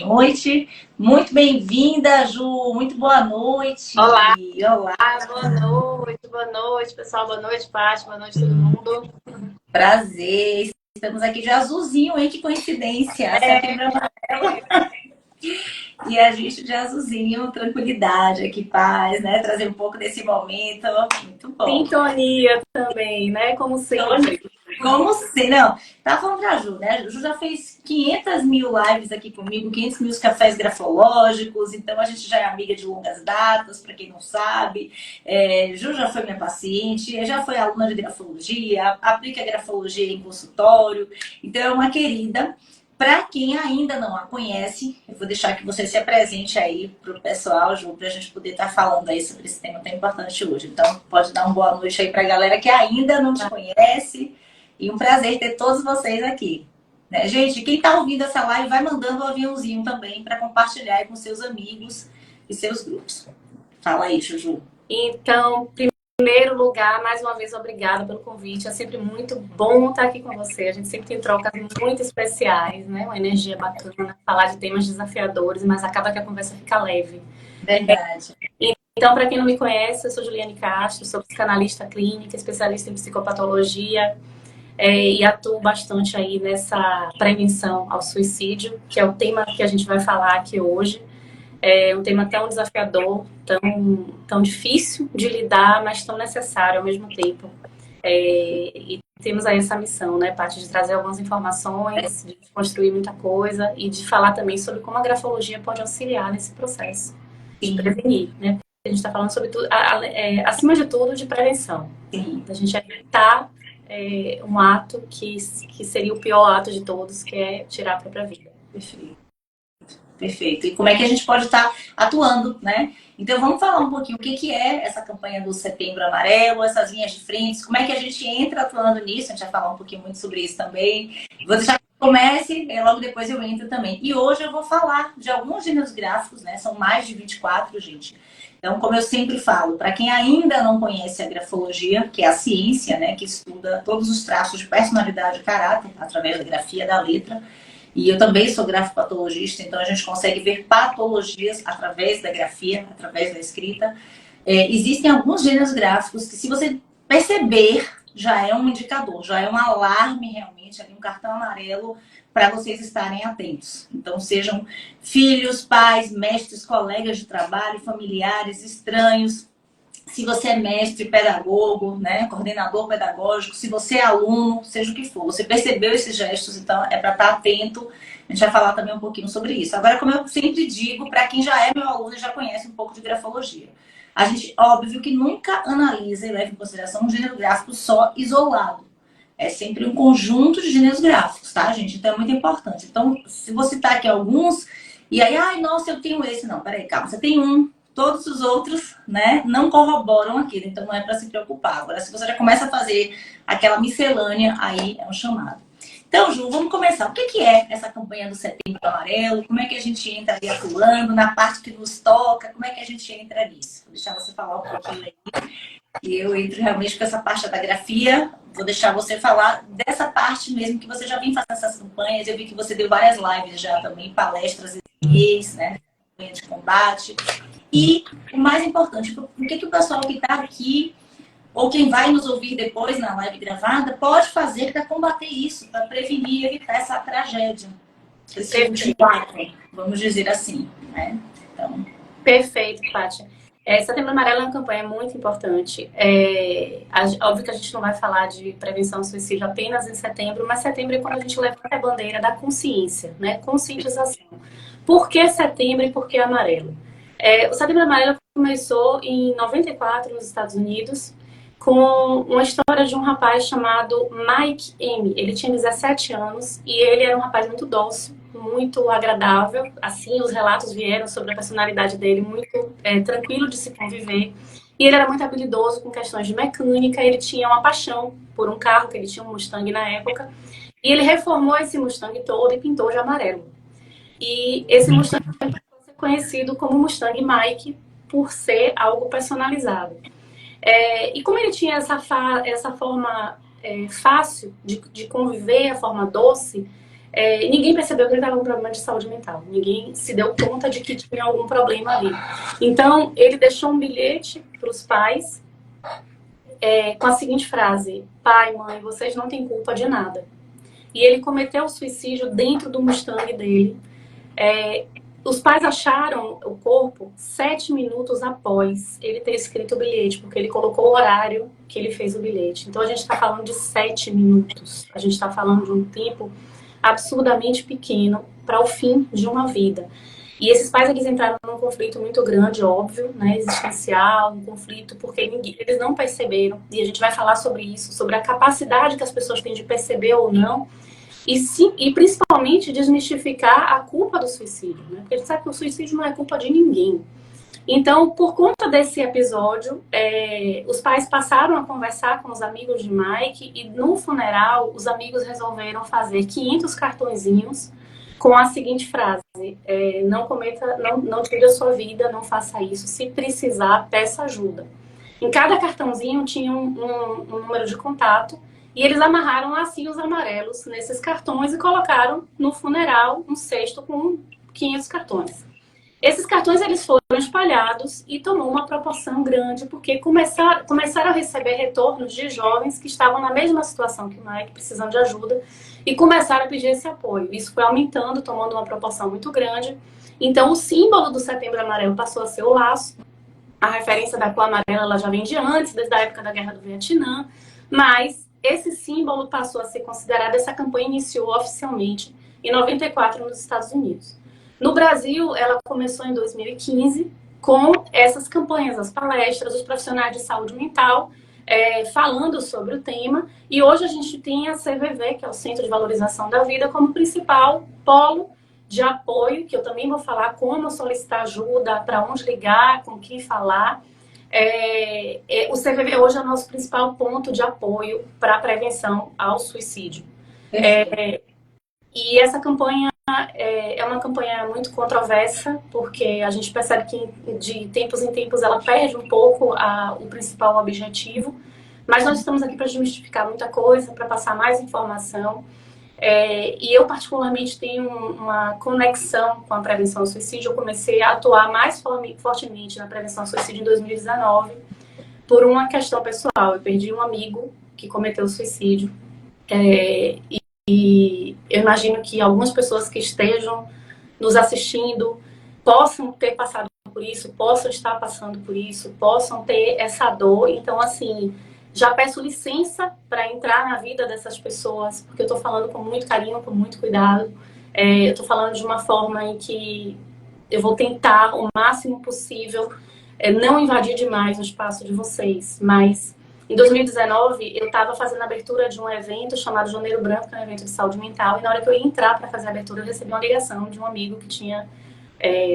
Noite, muito bem-vinda, Ju, muito boa noite. Olá, Olá, boa noite, pessoal, boa noite, Paty, boa noite, todo mundo. prazer. Estamos aqui de azulzinho, hein? Que coincidência. Setembro amarelo e a gente de azulzinho, tranquilidade aqui, paz, né? Trazer um pouco desse momento, muito bom. Sintonia também, né? Como sempre. Como se, não, tá falando pra Ju, né? A Ju já fez 500 mil lives aqui comigo, 500 mil cafés grafológicos, então a gente já é amiga de longas datas, para quem não sabe. Ju já foi minha paciente, já foi aluna de grafologia, aplica grafologia em consultório, então é uma querida. Para quem ainda não a conhece, eu vou deixar que você se apresente aí para o pessoal, Ju, para a gente poder estar falando aí sobre esse tema tão importante hoje. Então, pode dar uma boa noite aí para a galera que ainda não te conhece. E um prazer ter todos vocês aqui. Né? Gente, quem está ouvindo essa live, vai mandando o aviãozinho também para compartilhar aí com seus amigos e seus grupos. Fala aí, Juju. Então, em primeiro lugar, mais uma vez, obrigada pelo convite. É sempre muito bom estar aqui com você. A gente sempre tem trocas muito especiais, né? Uma energia bacana, falar de temas desafiadores, mas acaba que a conversa fica leve. Verdade. Então, para quem não me conhece, eu sou Juliane Castro, sou psicanalista clínica, especialista em psicopatologia. E atuo bastante aí nessa prevenção ao suicídio, que é o tema que a gente vai falar aqui hoje. É um tema tão desafiador, tão difícil de lidar, mas tão necessário ao mesmo tempo. E temos aí essa missão, né, Paty, de trazer algumas informações, de construir muita coisa e de falar também sobre como a grafologia pode auxiliar nesse processo de prevenir, né? A gente está falando sobre tudo, acima de tudo, de prevenção. Sim. A gente evitar um ato que seria o pior ato de todos, que é tirar a própria vida. Perfeito. Perfeito. E como é que a gente pode estar atuando, né? Então vamos falar um pouquinho o que é essa campanha do Setembro Amarelo, essas linhas de frente, como é que a gente entra atuando nisso, a gente vai falar um pouquinho muito sobre isso também. Vou deixar que comece, logo depois eu entro também. E hoje eu vou falar de alguns gêneros gráficos, né? São mais de 24, gente. Então, como eu sempre falo, para quem ainda não conhece a grafologia, que é a ciência, né, que estuda todos os traços de personalidade e caráter através da grafia da letra, e eu também sou grafopatologista, então a gente consegue ver patologias através da grafia, através da escrita. Existem alguns gêneros gráficos que, se você perceber, já é um indicador, já é um alarme realmente, ali um cartão amarelo para vocês estarem atentos. Então, sejam filhos, pais, mestres, colegas de trabalho, familiares, estranhos. Se você é mestre, pedagogo, né, coordenador pedagógico, se você é aluno, seja o que for, você percebeu esses gestos, então é para estar atento. A gente vai falar também um pouquinho sobre isso. Agora, como eu sempre digo, para quem já é meu aluno e já conhece um pouco de grafologia, a gente, óbvio que nunca analisa e leva em consideração um gênero gráfico só isolado. É sempre um conjunto de gêneros gráficos, tá, gente? Então é muito importante. Então, se você citar aqui alguns, e aí, ai, nossa, eu tenho esse. Não, peraí, calma, você tem um. Todos os outros, né, não corroboram aquilo, então não é para se preocupar. Agora, se você já começa a fazer aquela miscelânea, aí é um chamado. Então, Ju, vamos começar. O que é essa campanha do Setembro Amarelo? Como é que a gente entra ali atuando na parte que nos toca? Como é que a gente entra nisso? Vou deixar você falar um pouquinho aí. E eu entro realmente com essa parte da grafia. Vou deixar você falar dessa parte mesmo, que você já vem fazendo essas campanhas. Eu vi que você deu várias lives já também, palestras, né? Campanha de combate. E o mais importante, o que o pessoal que está aqui, ou quem vai nos ouvir depois na live gravada, pode fazer para combater isso, para prevenir e evitar essa tragédia. Esse ultimato, vamos dizer assim. Né? Então... Perfeito, Pátia. Setembro Amarelo é uma campanha muito importante. Óbvio que a gente não vai falar de prevenção ao suicídio apenas em setembro, mas setembro é quando a gente levanta a bandeira da consciência, né? Conscientização. Por que setembro e por que amarelo? O Setembro Amarelo começou em 94 nos Estados Unidos com uma história de um rapaz chamado Mike M. Ele tinha 17 anos e ele era um rapaz muito dócil, muito agradável. Assim, os relatos vieram sobre a personalidade dele, muito tranquilo de se conviver. E ele era muito habilidoso com questões de mecânica. Ele tinha uma paixão por um carro, que ele tinha um Mustang na época. E ele reformou esse Mustang todo e pintou de amarelo. E esse Mustang foi conhecido como Mustang Mike por ser algo personalizado. E como ele tinha essa forma fácil de conviver, a forma doce, ninguém percebeu que ele estava com um problema de saúde mental. Ninguém se deu conta de que tinha algum problema ali. Então, ele deixou um bilhete para os pais com a seguinte frase: pai, mãe, vocês não têm culpa de nada. E ele cometeu o suicídio dentro do Mustang dele. Os pais acharam o corpo 7 minutos após ele ter escrito o bilhete, porque ele colocou o horário que ele fez o bilhete. Então, a gente está falando de 7 minutos. A gente está falando de um tempo absurdamente pequeno para o fim de uma vida. E esses pais, eles entraram num conflito muito grande, óbvio, né, existencial, um conflito porque eles não perceberam, e a gente vai falar sobre isso, sobre a capacidade que as pessoas têm de perceber ou não, e principalmente desmistificar a culpa do suicídio, né, porque a gente sabe que o suicídio não é culpa de ninguém. Então, por conta desse episódio, os pais passaram a conversar com os amigos de Mike e no funeral, os amigos resolveram fazer 500 cartõezinhos com a seguinte frase: não cometa, não tire a sua vida, não faça isso, se precisar, peça ajuda. Em cada cartãozinho tinha um número de contato e eles amarraram lacinhos amarelos nesses cartões e colocaram no funeral um cesto com 500 cartões. Esses cartões, eles foram espalhados e tomou uma proporção grande, porque começaram a receber retornos de jovens que estavam na mesma situação que o Mike, precisando de ajuda, e começaram a pedir esse apoio. Isso foi aumentando, tomando uma proporção muito grande. Então, o símbolo do Setembro Amarelo passou a ser o laço. A referência da cor amarela ela já vem de antes, desde a época da Guerra do Vietnã, mas esse símbolo passou a ser considerado, essa campanha iniciou oficialmente em 94 nos Estados Unidos. No Brasil, ela começou em 2015 com essas campanhas, as palestras, os profissionais de saúde mental falando sobre o tema. E hoje a gente tem a CVV, que é o Centro de Valorização da Vida, como principal polo de apoio, que eu também vou falar como solicitar ajuda, para onde ligar, com quem falar. O CVV hoje é o nosso principal ponto de apoio para a prevenção ao suicídio. E essa campanha é uma campanha muito controversa, porque a gente percebe que de tempos em tempos ela perde um pouco o principal objetivo, mas nós estamos aqui para desmistificar muita coisa, para passar mais informação. E eu particularmente tenho uma conexão com a prevenção ao suicídio. Eu comecei a atuar mais fortemente na prevenção ao suicídio em 2019, por uma questão pessoal. Eu perdi um amigo que cometeu suicídio, e eu imagino que algumas pessoas que estejam nos assistindo possam ter passado por isso, possam estar passando por isso, possam ter essa dor. Então, assim, já peço licença para entrar na vida dessas pessoas, porque eu estou falando com muito carinho, com muito cuidado. Eu estou falando de uma forma em que eu vou tentar o máximo possível não invadir demais o espaço de vocês, mas em 2019, eu estava fazendo a abertura de um evento chamado Janeiro Branco, que é um evento de saúde mental, e na hora que eu ia entrar para fazer a abertura, eu recebi uma ligação de um amigo que tinha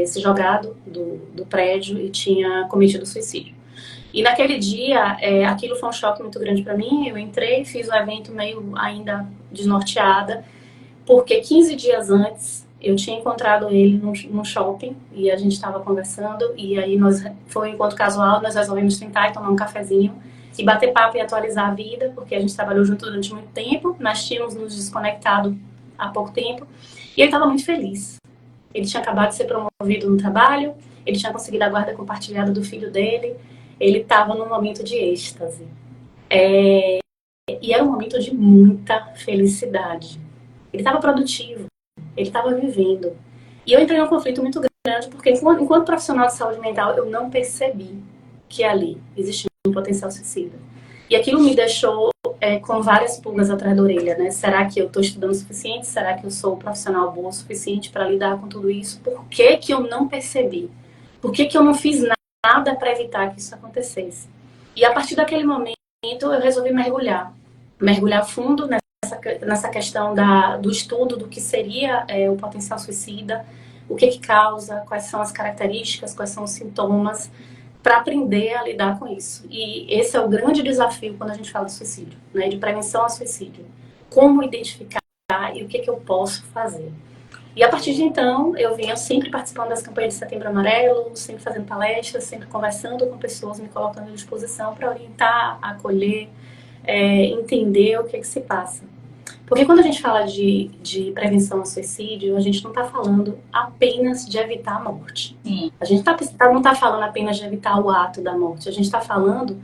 se jogado do prédio e tinha cometido suicídio. E naquele dia, aquilo foi um choque muito grande para mim. Eu entrei, fiz o evento meio ainda desnorteada, porque 15 dias antes eu tinha encontrado ele num shopping e a gente estava conversando, e aí foi um encontro casual, nós resolvemos sentar e tomar um cafezinho e bater papo e atualizar a vida, porque a gente trabalhou junto durante muito tempo, nós tínhamos nos desconectado há pouco tempo, e ele estava muito feliz. Ele tinha acabado de ser promovido no trabalho, ele tinha conseguido a guarda compartilhada do filho dele, ele estava num momento de êxtase. E era um momento de muita felicidade. Ele estava produtivo, ele estava vivendo. E eu entrei num conflito muito grande, porque enquanto profissional de saúde mental, eu não percebi que ali existia um potencial suicida. E aquilo me deixou com várias pulgas atrás da orelha, né? Será que eu estou estudando o suficiente? Será que eu sou um profissional bom o suficiente para lidar com tudo isso? Por que que eu não percebi? Por que que eu não fiz nada para evitar que isso acontecesse? E a partir daquele momento, eu resolvi mergulhar fundo nessa questão do estudo do que seria o potencial suicida, o que causa, quais são as características, quais são os sintomas, para aprender a lidar com isso. E esse é o grande desafio quando a gente fala de suicídio, né, de prevenção ao suicídio. Como identificar e o que eu posso fazer. E a partir de então, eu vinha sempre participando das campanhas de Setembro Amarelo, sempre fazendo palestras, sempre conversando com pessoas, me colocando à disposição para orientar, acolher, entender o que se passa. Porque quando a gente fala de prevenção ao suicídio, a gente não está falando apenas de evitar a morte. Sim. A gente não está falando apenas de evitar o ato da morte. A gente está falando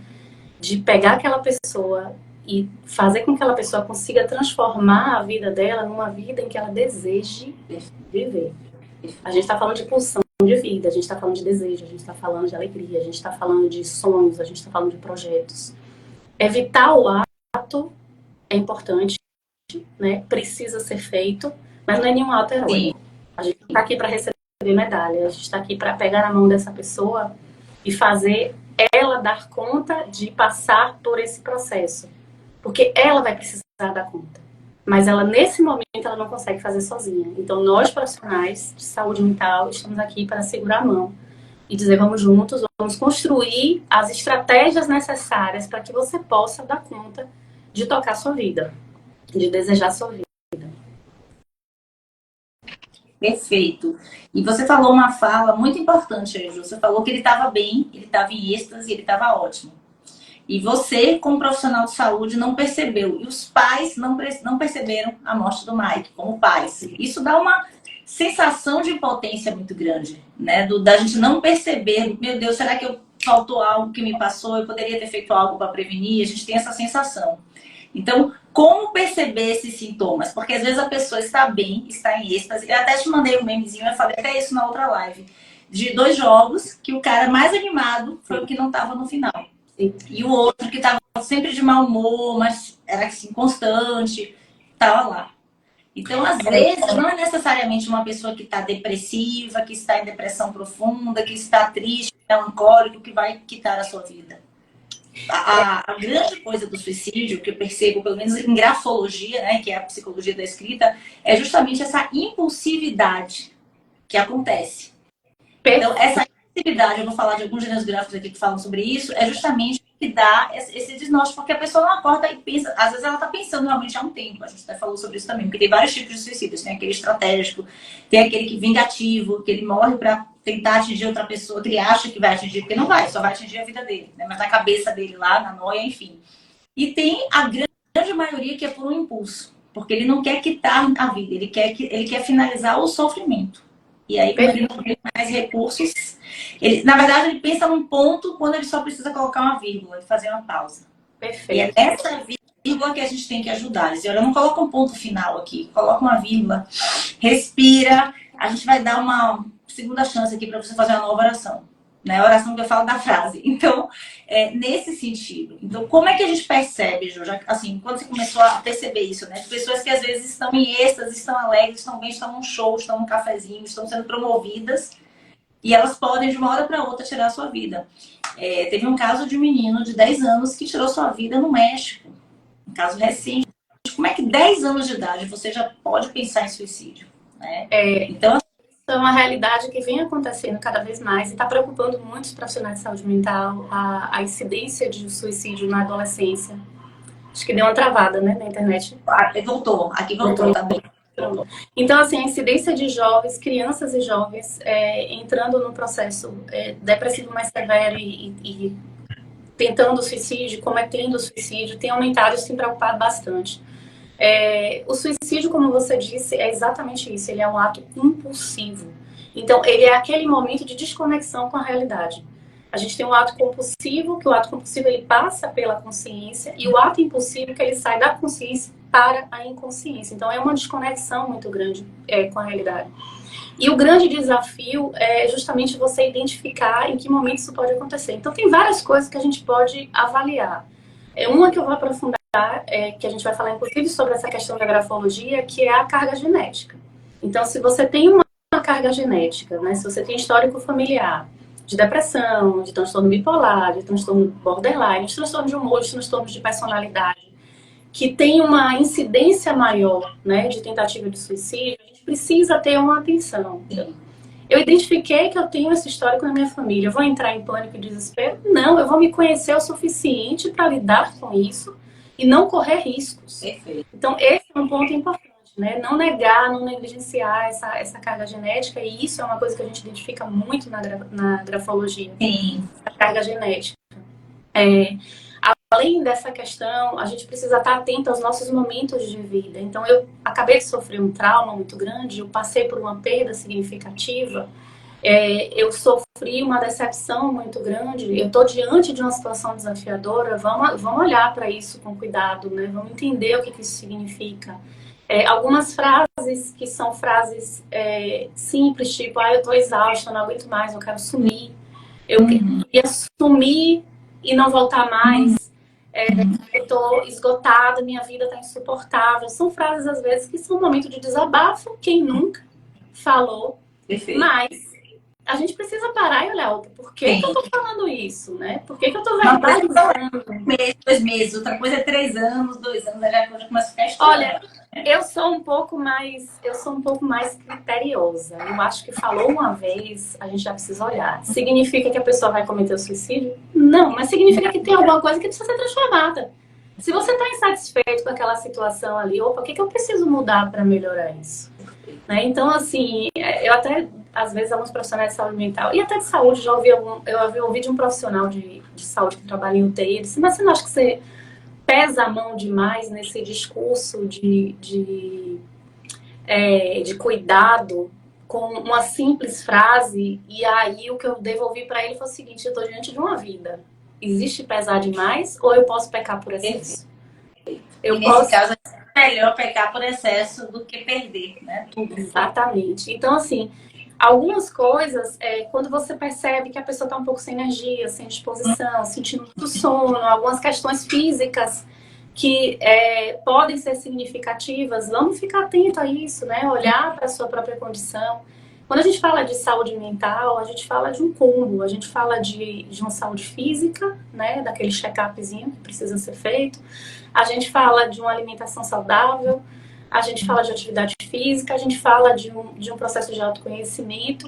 de pegar aquela pessoa e fazer com que aquela pessoa consiga transformar a vida dela numa vida em que ela deseje viver. A gente está falando de pulsão de vida, a gente está falando de desejo, a gente está falando de alegria, a gente está falando de sonhos, a gente está falando de projetos. Evitar o ato é importante, né? Precisa ser feito, mas não é nenhum ato heróico. A gente não está aqui para receber medalha, a gente está aqui para pegar na mão dessa pessoa e fazer ela dar conta de passar por esse processo. Porque ela vai precisar dar conta. Mas ela, nesse momento, ela não consegue fazer sozinha. Então, nós, profissionais de saúde mental, estamos aqui para segurar a mão e dizer, vamos juntos, vamos construir as estratégias necessárias para que você possa dar conta de tocar sua vida, de desejar sua vida. Perfeito. E você falou uma fala muito importante, Ju. Você falou que ele estava bem, ele estava em êxtase, ele estava ótimo. E você, como profissional de saúde, não percebeu. E os pais não perceberam a morte do Mike, como pais. Isso dá uma sensação de impotência muito grande, né? Da gente não perceber, meu Deus, será que faltou algo que me passou? Eu poderia ter feito algo para prevenir? A gente tem essa sensação. Então, como perceber esses sintomas? Porque às vezes a pessoa está bem, está em êxtase. Eu até te mandei um memezinho, eu falei até isso na outra live. De 2 jogos, que o cara mais animado foi o que não estava no final. E o outro que estava sempre de mau humor, mas era assim, constante, estava lá. Então, às vezes, não é necessariamente uma pessoa que está depressiva, que está em depressão profunda, que está triste, melancólico, que vai quitar a sua vida. A grande coisa do suicídio, que eu percebo, pelo menos em grafologia, né, que é a psicologia da escrita, é justamente essa impulsividade que acontece. Então, essa impulsividade, eu vou falar de alguns gêneros gráficos aqui que falam sobre isso, é justamente o que dá esse diagnóstico, porque a pessoa não acorda e pensa, às vezes ela está pensando realmente há um tempo, a gente até falou sobre isso também, porque tem vários tipos de suicídios, tem aquele estratégico, tem aquele que vingativo, que ele morre para tentar atingir outra pessoa que ele acha que vai atingir, porque não vai, só vai atingir a vida dele, né? Mas na cabeça dele lá, na noia, enfim. E tem a grande maioria que é por um impulso, porque ele não quer quitar a vida, ele quer finalizar o sofrimento. E aí, quando ele não tem mais recursos, na verdade, ele pensa num ponto quando ele só precisa colocar uma vírgula e fazer uma pausa. Perfeito. E é nessa vírgula que a gente tem que ajudar. Dizer, olha, não coloca um ponto final aqui, coloca uma vírgula, respira, a gente vai dar uma segunda chance aqui para você fazer uma nova oração. Né? A oração que eu falo da frase. Então, nesse sentido. Então, como é que a gente percebe, Ju, assim, quando você começou a perceber isso, né? Pessoas que às vezes estão em êxtase, estão alegres, estão bem, estão num show, estão num cafezinho, estão sendo promovidas e elas podem, de uma hora para outra, tirar a sua vida. Teve um caso de um menino de 10 anos que tirou sua vida no México. Um caso recente. Como é que 10 anos de idade você já pode pensar em suicídio? Né? Então, é uma realidade que vem acontecendo cada vez mais e está preocupando muitos profissionais de saúde mental, a incidência de suicídio na adolescência. Acho que deu uma travada, né, na internet. Voltou, aqui voltou também. Então, assim, a incidência de jovens, crianças e jovens entrando no processo depressivo mais severo e tentando suicídio, cometendo suicídio, tem aumentado e tem preocupado bastante. O suicídio, como você disse, é exatamente isso. Ele é um ato impulsivo. Então, ele é aquele momento de desconexão com a realidade. A gente tem um ato compulsivo, que o ato compulsivo ele passa pela consciência, e o ato impulsivo que ele sai da consciência para a inconsciência. Então, é uma desconexão muito grande com a realidade. E o grande desafio é justamente você identificar em que momento isso pode acontecer. Então, tem várias coisas que a gente pode avaliar. Uma que eu vou aprofundar, que a gente vai falar inclusive sobre essa questão da grafologia, que é a carga genética. Então, se você tem uma carga genética, né, se você tem histórico familiar de depressão, de transtorno bipolar, de transtorno borderline, de transtorno de humor, de transtorno de personalidade, que tem uma incidência maior, né, de tentativa de suicídio, a gente precisa ter uma atenção. Eu identifiquei que eu tenho esse histórico na minha família. Eu vou entrar em pânico e desespero? Não, eu vou me conhecer o suficiente para lidar com isso e não correr riscos. Perfeito. Então, esse é um ponto importante, né? Não negar, não negligenciar essa carga genética, e isso é uma coisa que a gente identifica muito na grafologia. Sim. A carga genética. além dessa questão, a gente precisa estar atento aos nossos momentos de vida. Então, eu acabei de sofrer um trauma muito grande, eu passei por uma perda significativa, eu sofri uma decepção muito grande, eu estou diante de uma situação desafiadora, vamos olhar para isso com cuidado, né? Vamos entender o que isso significa. Algumas frases que são frases simples, tipo, eu estou exausta, não aguento mais, eu quero sumir. Eu queria sumir e não voltar mais. Eu estou esgotada, minha vida está insuportável. São frases, às vezes, que são um momento de desabafo. Quem nunca falou? Perfeito. Mas a gente precisa parar e olhar, por que eu tô falando isso, né? Por que eu tô verbalizando? Um mês, 2 meses, outra coisa é 3 anos, 2 anos, aí a coisa começa a ficar estranha. Olha, eu sou um pouco mais criteriosa. Eu acho que falou uma vez, a gente já precisa olhar. Significa que a pessoa vai cometer o suicídio? Não, mas significa que tem alguma coisa que precisa ser transformada. Se você está insatisfeito com aquela situação ali, opa, o que eu preciso mudar para melhorar isso? Né? Então, assim, eu até, às vezes, alguns profissionais de saúde mental, e até de saúde, eu ouvi de um profissional de saúde que trabalha em UTI, ele disse, mas você não acha que você pesa a mão demais nesse discurso de cuidado com uma simples frase? E aí o que eu devolvi para ele foi o seguinte, eu estou diante de uma vida. Existe pesar demais ou eu posso pecar por excesso? Nesse caso, é melhor pecar por excesso do que perder, né? Exatamente. Então, assim, algumas coisas, quando você percebe que a pessoa está um pouco sem energia, sem disposição, sentindo muito sono, algumas questões físicas que podem ser significativas, vamos ficar atento a isso, né? Olhar para a sua própria condição. Quando a gente fala de saúde mental, a gente fala de um combo, a gente fala de uma saúde física, né? Daquele check-upzinho que precisa ser feito. A gente fala de uma alimentação saudável, a gente fala de atividade física, a gente fala de um processo de autoconhecimento.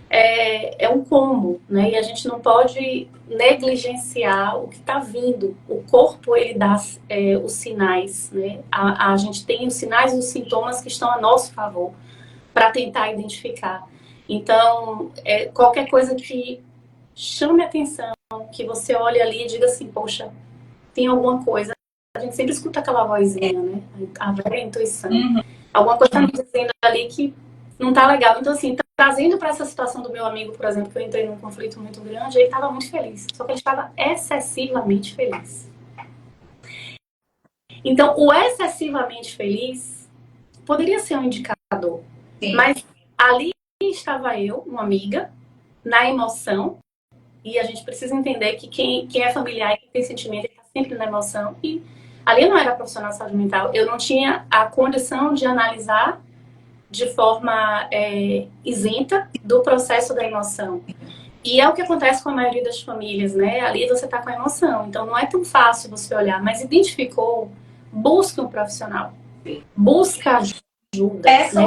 É um combo, né? E a gente não pode negligenciar o que está vindo. O corpo, ele dá os sinais, né? A gente tem os sinais e os sintomas que estão a nosso favor para tentar identificar. Então, qualquer coisa que chame a atenção, que você olhe ali e diga assim, poxa, tem alguma coisa. A gente sempre escuta aquela vozinha, né? A velha intuição. Alguma coisa está me dizendo ali que não tá legal. Então, assim, trazendo para essa situação do meu amigo, por exemplo, que eu entrei num conflito muito grande, ele estava muito feliz. Só que ele estava excessivamente feliz. Então, o excessivamente feliz poderia ser um indicador. Sim. Mas ali estava eu, uma amiga, na emoção. E a gente precisa entender que quem é familiar e quem tem sentimento está sempre na emoção. E ali eu não era profissional de saúde mental. Eu não tinha a condição de analisar de forma isenta do processo da emoção. E é o que acontece com a maioria das famílias, né? Ali você está com a emoção. Então não é tão fácil você olhar, mas identificou, busca um profissional. Busca ajuda. Essa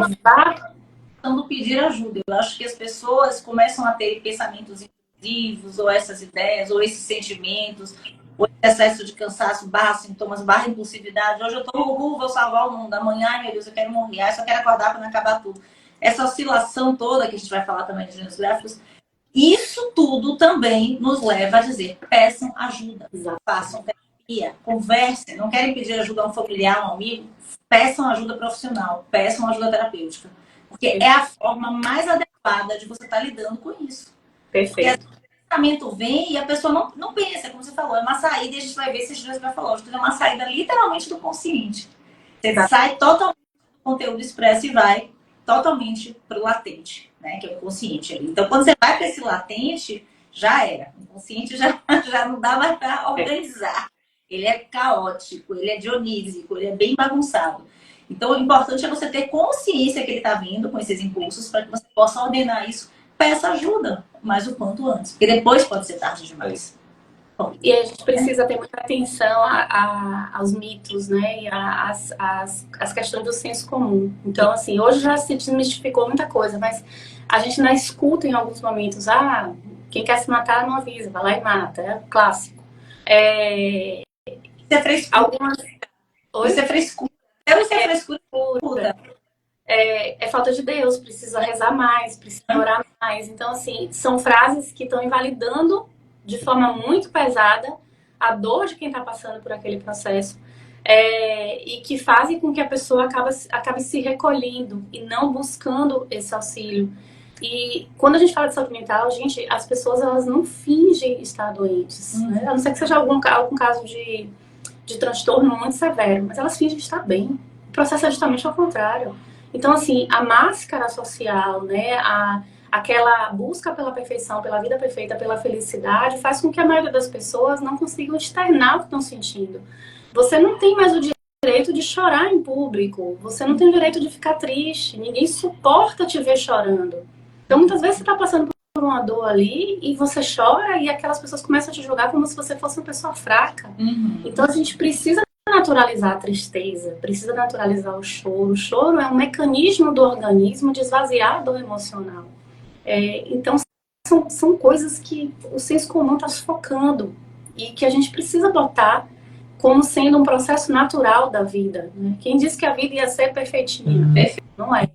do pedir ajuda. Eu acho que as pessoas começam a ter pensamentos intrusivos, ou essas ideias, ou esses sentimentos, ou excesso de cansaço, sintomas, impulsividade. Hoje eu tô vou salvar o mundo. Amanhã, ai meu Deus, eu quero morrer. Ai, só quero acordar para não acabar tudo. Essa oscilação toda que a gente vai falar também de gêneros gráficos, isso tudo também nos leva a dizer, peçam ajuda, façam terapia, conversem. Não querem pedir ajuda a um familiar, a um amigo? Peçam ajuda profissional, peçam ajuda terapêutica. Porque é a forma mais adequada de você estar lidando com isso. Perfeito. Porque o pensamento vem e a pessoa não pensa, como você falou, é uma saída e a gente vai ver se a gente vai falar. É uma saída literalmente do consciente. Você sai totalmente do conteúdo expresso e vai totalmente para o latente, né? Que é o consciente ali. Então, quando você vai para esse latente, já era. O consciente já não dá mais para organizar. Ele é caótico, ele é dionísico, ele é bem bagunçado. Então, o importante é você ter consciência que ele está vindo com esses impulsos para que você possa ordenar isso. Peça ajuda, mas o quanto antes. Porque depois pode ser tarde demais. Bom, e a gente precisa ter muita atenção aos mitos, né? E às questões do senso comum. Então, assim, hoje já se desmistificou muita coisa, mas a gente ainda escuta em alguns momentos, quem quer se matar não avisa, vai lá e mata. É clássico. Isso é frescura. Isso é frescura. Isso é frescura. É falta de Deus, precisa rezar mais, precisa orar mais. Então, assim, são frases que estão invalidando de forma muito pesada a dor de quem está passando por aquele processo, e que fazem com que a pessoa acabe se recolhendo e não buscando esse auxílio. E quando a gente fala de saúde mental, gente, as pessoas elas não fingem estar doentes, né? A não ser que seja algum caso de transtorno muito severo, mas elas fingem estar bem. O processo é justamente ao contrário. Então, assim, a máscara social, né, aquela busca pela perfeição, pela vida perfeita, pela felicidade, faz com que a maioria das pessoas não consigam externar o que estão sentindo. Você não tem mais o direito de chorar em público, você não tem o direito de ficar triste, ninguém suporta te ver chorando. Então, muitas vezes você está passando por uma dor ali e você chora e aquelas pessoas começam a te julgar como se você fosse uma pessoa fraca. Então, a gente precisa naturalizar a tristeza, precisa naturalizar o choro. O choro é um mecanismo do organismo de esvaziar a dor emocional. Então, são coisas que o senso comum está sufocando e que a gente precisa botar como sendo um processo natural da vida. Né? Quem disse que a vida ia ser perfeitinha? Não é.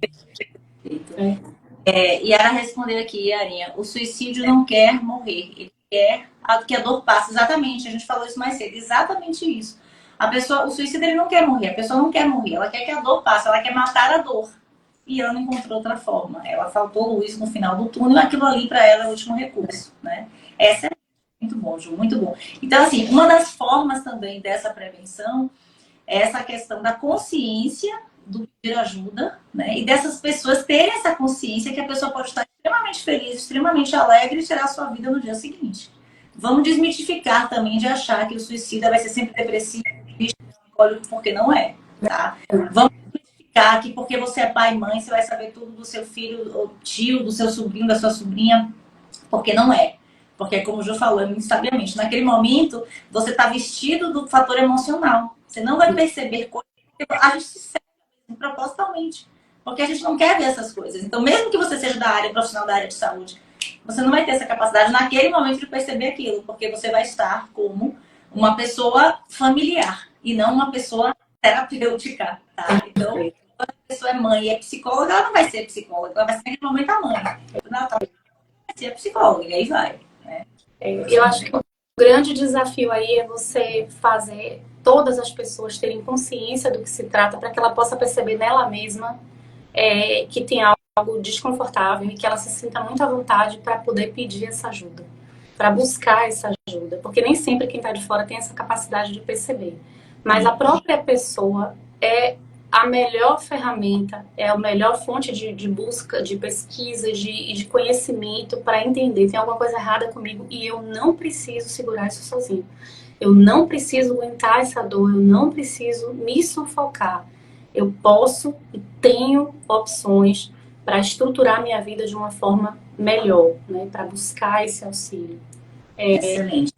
Yara respondeu aqui, Yarinha, o suicídio não quer morrer, ele quer que a dor passe. Exatamente, a gente falou isso mais cedo, exatamente isso. O suicídio ele não quer morrer, a pessoa não quer morrer, ela quer que a dor passe, ela quer matar a dor. E ela não encontrou outra forma. Ela faltou luz no final do túnel, aquilo ali para ela é o último recurso, né? Essa é muito bom, Ju, muito bom. Então, assim, uma das formas também dessa prevenção é essa questão da consciência do pedir ajuda, né? E dessas pessoas terem essa consciência que a pessoa pode estar extremamente feliz, extremamente alegre e tirar a sua vida no dia seguinte. Vamos desmitificar também de achar que o suicida vai ser sempre depressivo, porque não é, tá? Vamos desmitificar que porque você é pai e mãe, você vai saber tudo do seu filho, ou tio, do seu sobrinho, da sua sobrinha, porque não é. Porque, como o Ju falou, é muito sabiamente. Naquele momento, você está vestido do fator emocional. Você não vai perceber coisas que a gente se serve propositalmente. Porque a gente não quer ver essas coisas. Então, mesmo que você seja da área, profissional da área de saúde, você não vai ter essa capacidade naquele momento de perceber aquilo. Porque você vai estar como uma pessoa familiar e não uma pessoa terapêutica, tá? Então, quando a pessoa é mãe e é psicóloga, ela não vai ser psicóloga. Ela vai ser naquele momento a mãe. Ela vai ser psicóloga, e aí vai. Eu acho que o grande desafio aí é você fazer todas as pessoas terem consciência do que se trata para que ela possa perceber nela mesma que tem algo desconfortável e que ela se sinta muito à vontade para poder pedir essa ajuda, para buscar essa ajuda, porque nem sempre quem está de fora tem essa capacidade de perceber. Mas a própria pessoa é a melhor ferramenta, é a melhor fonte de busca, de pesquisa, de conhecimento para entender tem alguma coisa errada comigo e eu não preciso segurar isso sozinho. Eu não preciso aguentar essa dor, eu não preciso me sufocar. Eu posso e tenho opções para estruturar minha vida de uma forma melhor, né? Para buscar esse auxílio. Excelente.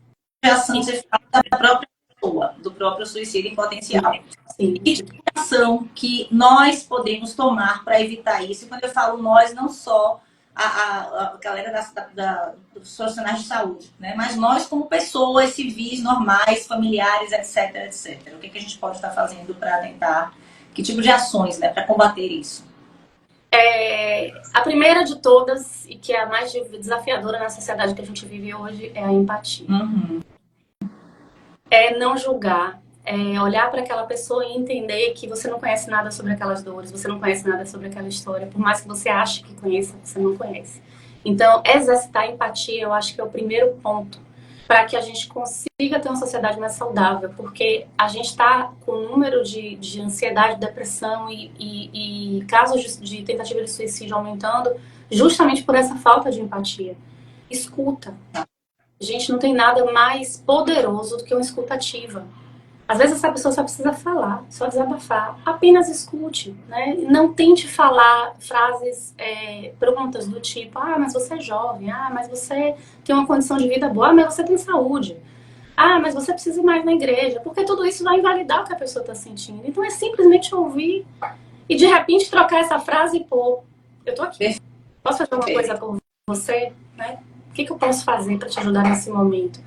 Ação você fala da própria pessoa, do próprio suicídio em potencial. Sim. E que ação que nós podemos tomar para evitar isso? E quando eu falo nós, não só a galera dos profissionais de saúde, né? Mas nós como pessoas civis, normais, familiares, etc, etc. O que a gente pode estar fazendo para tentar, que tipo de ações, né, para combater isso? A primeira de todas, e que é a mais desafiadora na sociedade que a gente vive hoje, é a empatia. É não julgar, olhar para aquela pessoa e entender que você não conhece nada sobre aquelas dores, você não conhece nada sobre aquela história, por mais que você ache que conheça, você não conhece. Então, exercitar a empatia, eu acho que é o primeiro ponto para que a gente consiga ter uma sociedade mais saudável, porque a gente está com o número de ansiedade, depressão e casos de tentativa de suicídio aumentando justamente por essa falta de empatia. Escuta. Gente, não tem nada mais poderoso do que uma escuta ativa. Às vezes essa pessoa só precisa falar, só desabafar. Apenas escute, né? Não tente falar frases prontas do tipo, mas você é jovem, mas você tem uma condição de vida boa, mas você tem saúde. Mas você precisa ir mais na igreja, porque tudo isso vai invalidar o que a pessoa está sentindo. Então é simplesmente ouvir e de repente trocar essa frase e pô, eu tô aqui. Posso fazer alguma coisa por você? Né? O que eu posso fazer para te ajudar nesse momento?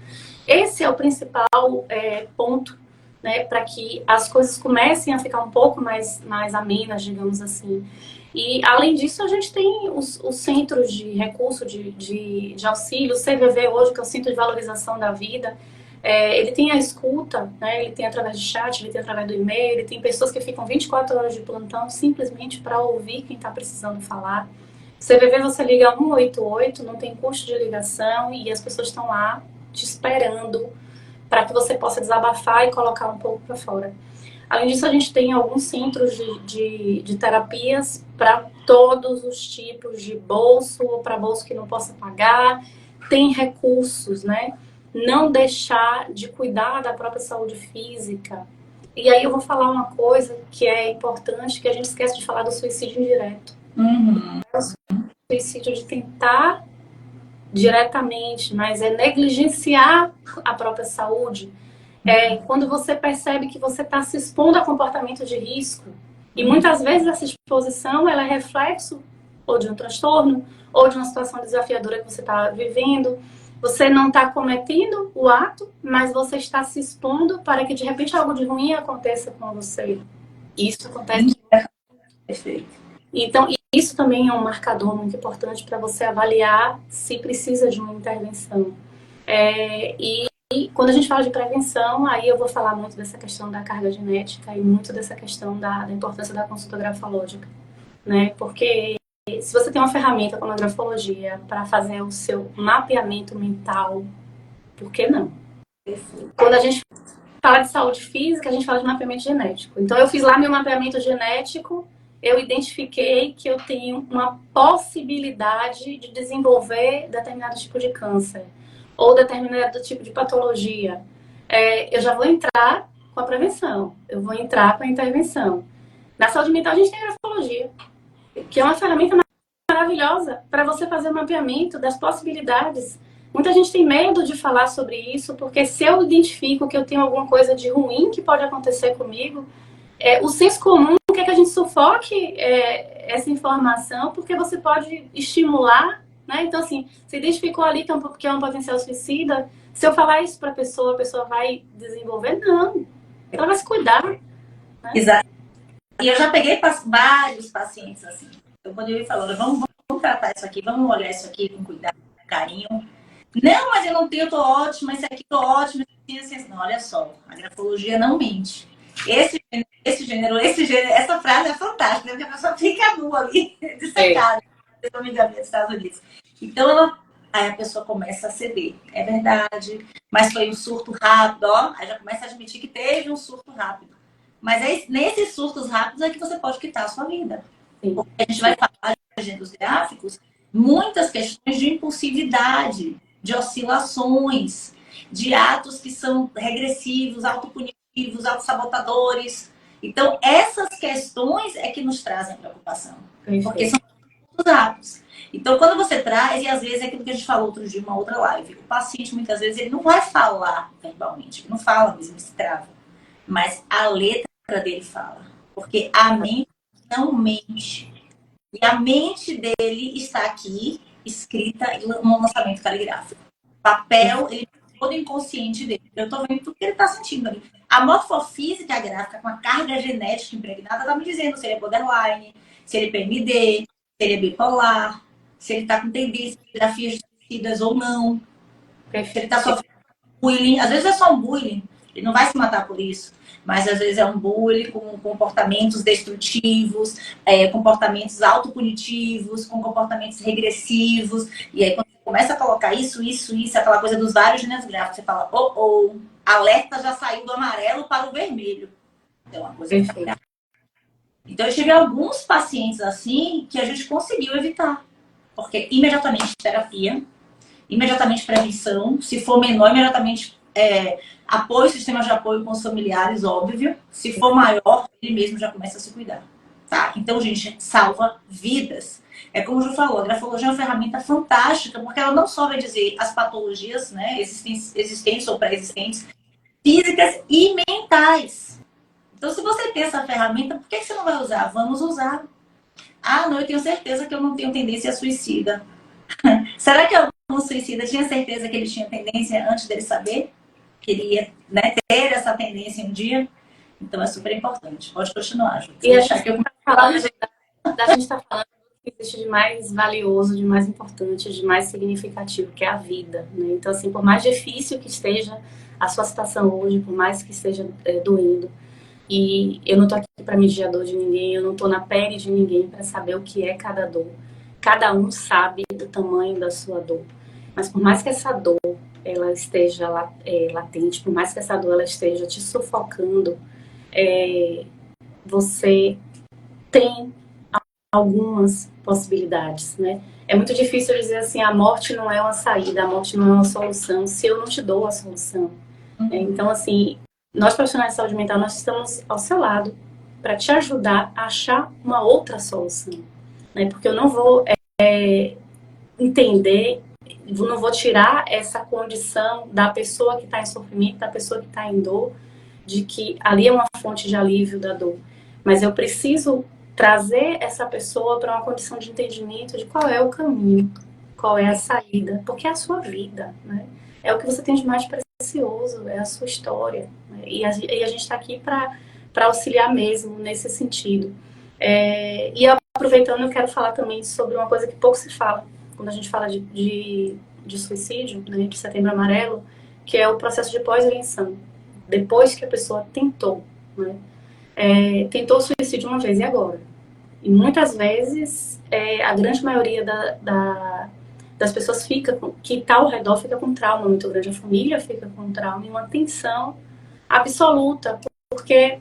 Esse é o principal ponto, né, para que as coisas comecem a ficar um pouco mais amenas, digamos assim. E, além disso, a gente tem os centros de recurso de auxílio, o CVV hoje, que é o Centro de Valorização da Vida, Ele tem a escuta, né? Ele tem através de chat, ele tem através do e-mail, ele tem pessoas que ficam 24 horas de plantão simplesmente para ouvir quem está precisando falar. CVV você liga 188, não tem custo de ligação e as pessoas estão lá te esperando para que você possa desabafar e colocar um pouco para fora. Além disso, a gente tem alguns centros de terapias para todos os tipos de bolso ou para bolso que não possa pagar. Tem recursos, né? Não deixar de cuidar da própria saúde física. E aí eu vou falar uma coisa que é importante, que a gente esquece de falar do suicídio indireto. O suicídio de tentar diretamente, mas é negligenciar a própria saúde. Quando você percebe que você está se expondo a comportamento de risco. E muitas vezes essa exposição ela é reflexo ou de um transtorno, ou de uma situação desafiadora que você está vivendo. Você não está cometendo o ato, mas você está se expondo para que de repente algo de ruim aconteça com você. Isso acontece. Perfeito. Então, isso também é um marcador muito importante para você avaliar se precisa de uma intervenção. E quando a gente fala de prevenção, aí eu vou falar muito dessa questão da carga genética e muito dessa questão da importância da consulta grafológica, né? Porque se você tem uma ferramenta como a grafologia para fazer o seu mapeamento mental, por que não? Quando a gente fala de saúde física, a gente fala de mapeamento genético. Então, eu fiz lá meu mapeamento genético, eu identifiquei que eu tenho uma possibilidade de desenvolver determinado tipo de câncer ou determinado tipo de patologia. Eu já vou entrar com a prevenção, eu vou entrar com a intervenção. Na saúde mental, a gente tem a grafologia, que é uma ferramenta maravilhosa para você fazer o mapeamento das possibilidades. Muita gente tem medo de falar sobre isso, porque se eu identifico que eu tenho alguma coisa de ruim que pode acontecer comigo, o senso comum quer que a gente sufoque essa informação, porque você pode estimular, né? Então, assim, você identificou ali que é um potencial suicida, se eu falar isso para a pessoa vai desenvolver? Não. Ela vai se cuidar. Né? Exato. E eu já peguei vários pacientes assim. Então, quando eu ia falando, vamos tratar isso aqui, vamos olhar isso aqui com cuidado, com carinho. Não, mas eu não tenho, eu tô ótima, isso aqui tô ótima. Não, olha só, a grafologia não mente. Esse gênero, essa frase é fantástica, né? Porque a pessoa fica nua ali, dissecada, se não me engano, nos Estados Unidos. Então, aí a pessoa começa a ceder. É verdade, mas foi um surto rápido, ó. Aí já começa a admitir que teve um surto rápido. Mas nesses surtos rápidos é que você pode quitar a sua vida. Sim. Porque a gente vai falar de agendas gráficos, muitas questões de impulsividade, de oscilações, de atos que são regressivos, autopunitivos, autossabotadores. Então, essas questões é que nos trazem preocupação. Perfeito. Porque são os atos. Então, quando você traz, e às vezes é aquilo que a gente falou outro dia em uma outra live, o paciente, muitas vezes, ele não vai falar verbalmente, ele não fala mesmo, ele se trava. Mas a letra dele fala. Porque a mente não mente. E a mente dele está aqui, escrita no lançamento caligráfico. Papel, ele todo inconsciente dele. Eu estou vendo tudo que ele está sentindo ali. A morfofísica gráfica, com a carga genética impregnada, está me dizendo se ele é borderline, se ele é PMD, se ele é bipolar, se ele está com tendência a terapias suicidas ou não. Se ele está sofrendo bullying. Às vezes é só um bullying. Ele não vai se matar por isso. Mas às vezes é um bullying com comportamentos destrutivos, comportamentos autopunitivos, com comportamentos regressivos. E aí quando você começa a colocar isso, aquela coisa dos vários gêneros gráficos, você fala, alerta já saiu do amarelo para o vermelho. Então, uma coisa Então, eu tive alguns pacientes assim que a gente conseguiu evitar. Porque imediatamente terapia, imediatamente prevenção, se for menor, imediatamente apoio, sistemas de apoio com os familiares, óbvio. Se for maior, ele mesmo já começa a se cuidar. Tá? Então, gente, salva vidas. É como o Ju falou, a grafologia é uma ferramenta fantástica, porque ela não só vai dizer as patologias, né, existentes ou pré-existentes, físicas e mentais. Então, se você tem essa ferramenta, por que você não vai usar? Vamos usar. Ah, não, eu tenho certeza que eu não tenho tendência a suicida. Será que algum suicida tinha certeza que ele tinha tendência antes dele saber? Queria, né, ter essa tendência um dia? Então é super importante. Pode continuar, Ju. E a gente está falando existe de mais valioso, de mais importante, de mais significativo, que é a vida, né? Então, assim, por mais difícil que esteja a sua situação hoje, por mais que esteja doendo, e eu não tô aqui para medir a dor de ninguém, eu não tô na pele de ninguém para saber o que é cada dor. Cada um sabe o tamanho da sua dor. Mas por mais que essa dor ela esteja latente, por mais que essa dor ela esteja te sufocando, você tem algumas possibilidades, né? É muito difícil dizer assim, a morte não é uma saída, a morte não é uma solução, se eu não te dou a solução. Então, assim, nós profissionais de saúde mental, nós estamos ao seu lado para te ajudar a achar uma outra solução, né? Porque eu não vou entender, não vou tirar essa condição da pessoa que está em sofrimento, da pessoa que está em dor, de que ali é uma fonte de alívio da dor. Mas eu preciso trazer essa pessoa para uma condição de entendimento de qual é o caminho, qual é a saída, porque é a sua vida, né? É o que você tem de mais precioso, é a sua história, né? E a gente está aqui para auxiliar mesmo nesse sentido. E aproveitando, eu quero falar também sobre uma coisa que pouco se fala, quando a gente fala de suicídio, né, de Setembro Amarelo, que é o processo de pós-venção. Depois que a pessoa tentou, né? Tentou o suicídio uma vez, e agora? E muitas vezes, a grande maioria das pessoas que está ao redor fica com trauma muito grande, a família fica com trauma e uma tensão absoluta, porque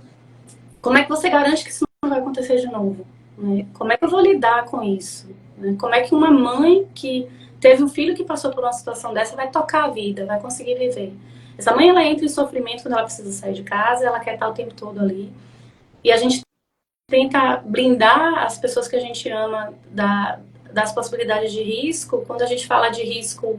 como é que você garante que isso não vai acontecer de novo? Né? Como é que eu vou lidar com isso? Né? Como é que uma mãe que teve um filho que passou por uma situação dessa vai tocar a vida, vai conseguir viver? Essa mãe, ela entra em sofrimento quando ela precisa sair de casa, ela quer estar o tempo todo ali. E a gente tenta blindar as pessoas que a gente ama das possibilidades de risco. Quando a gente fala de risco